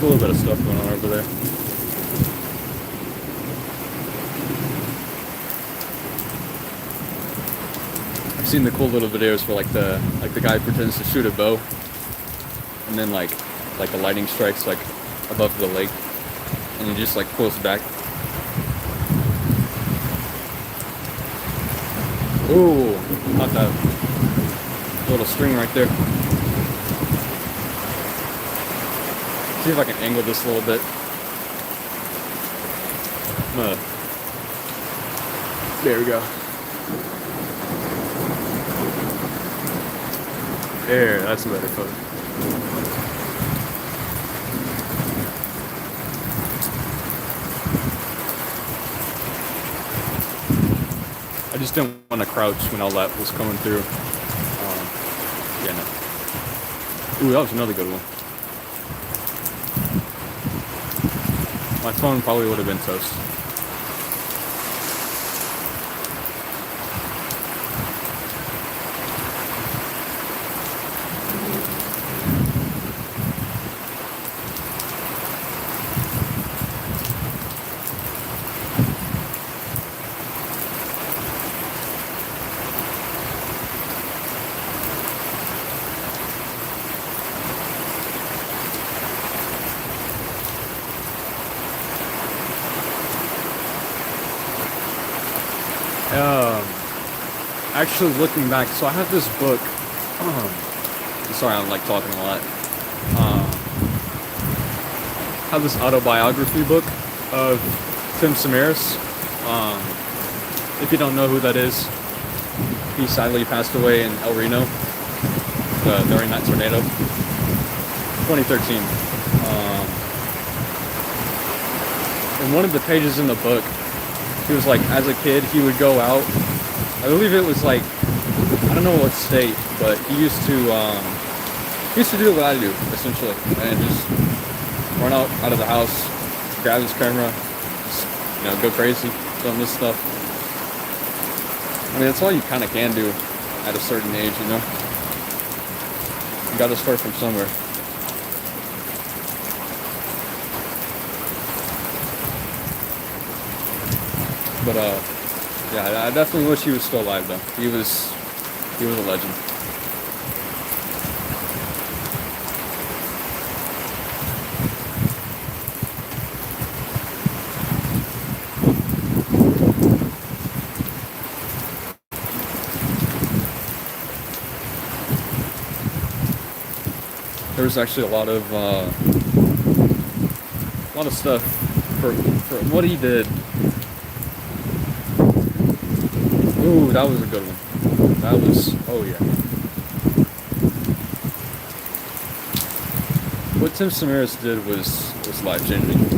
S1: little bit of stuff going on over there. I've seen the cool little videos where like the guy pretends to shoot a bow, and then like the lightning strikes like above the lake, and he just like pulls back. Ooh, not that little string right there. See if I can angle this a little bit. There we go. There, that's a better photo. I just didn't want to crouch when all that was coming through. Yeah, no. Ooh, that was another good one. My phone probably would have been toast. Actually, looking back, so I have this book. Sorry, I'm like talking a lot. I have this autobiography book of Tim Samaras. If you don't know who that is, he sadly passed away in El Reno during that tornado, 2013. In one of the pages in the book, he was like, as a kid, he would go out. I believe it was like, I don't know what state, but he used to do what I do, essentially, and just run out of the house, grab his camera, just, go crazy, film this stuff. I mean, that's all you kind of can do at a certain age, You got to start from somewhere. But, yeah, I definitely wish he was still alive, though. He was a legend. There was actually a lot of stuff for what he did. Ooh, that was a good one. That was, oh yeah. What Tim Samaras did was life-changing.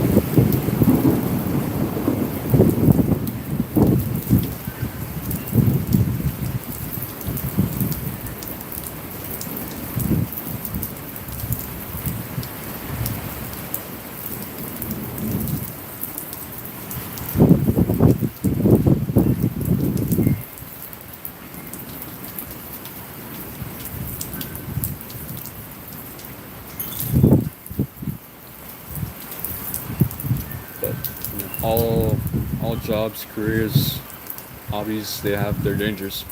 S1: All jobs, careers, hobbies, they have their dangers.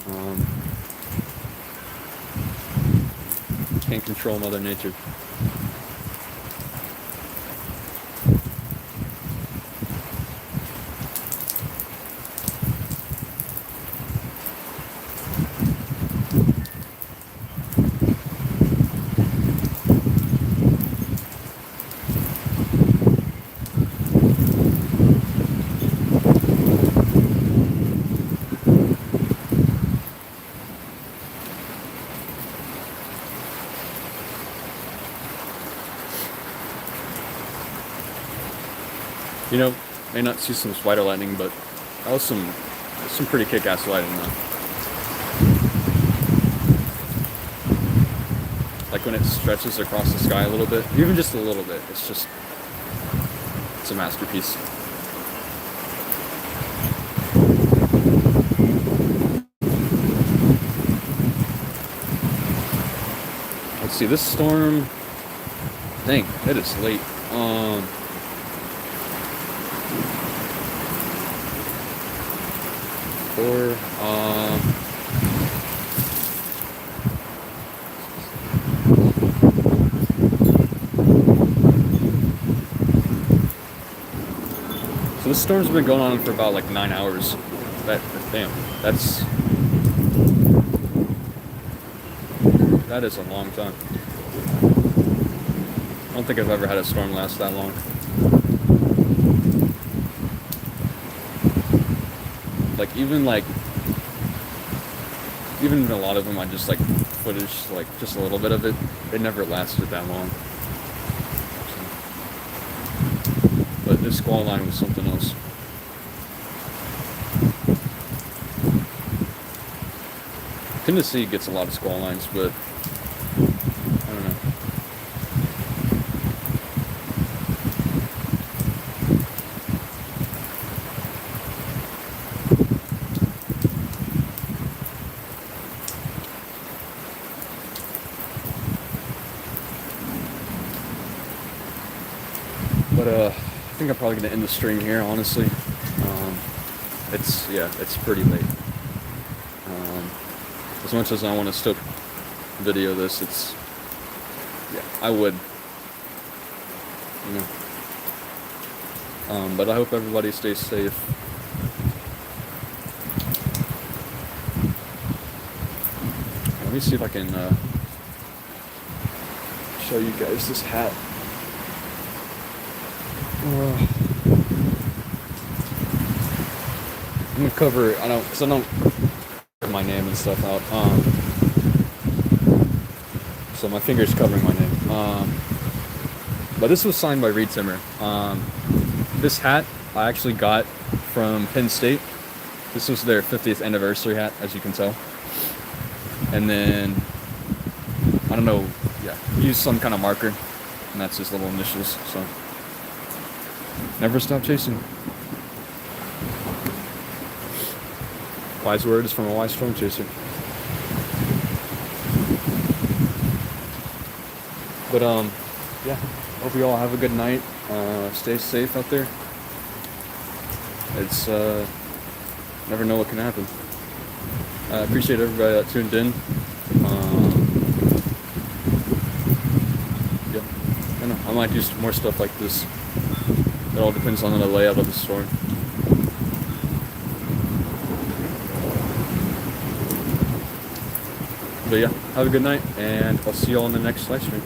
S1: Can't control Mother Nature. May not see some spider lightning, but that was some pretty kick-ass lightning, though. Like when it stretches across the sky a little bit, even just a little bit, it's a masterpiece. Let's see, this storm, dang, it is late. Um, or so this storm's been going on for about like 9 hours. Damn, that is a long time. I don't think I've ever had a storm last that long. Like even a lot of them, I just like footage like just a little bit of it. It never lasted that long. But this squall line was something else. Tennessee gets a lot of squall lines, but I don't know. But I think I'm probably gonna end the stream here, honestly. It's pretty late. As much as I want to still video this, I would, you know. But I hope everybody stays safe. Let me see if I can show you guys this hat. I'm gonna cover it. I don't put my name and stuff out. So my finger's covering my name. But this was signed by Reed Timmer. This hat I actually got from Penn State. This was their 50th anniversary hat, as you can tell. And then I don't know, used some kind of marker, and that's his little initials. So never stop chasing. Wise word is from a wise storm chaser. But hope you all have a good night. Stay safe out there. It's never know what can happen. I appreciate everybody that tuned in. I know I might do some more stuff like this. It all depends on the layout of the storm. But yeah, have a good night, and I'll see you all in the next live stream.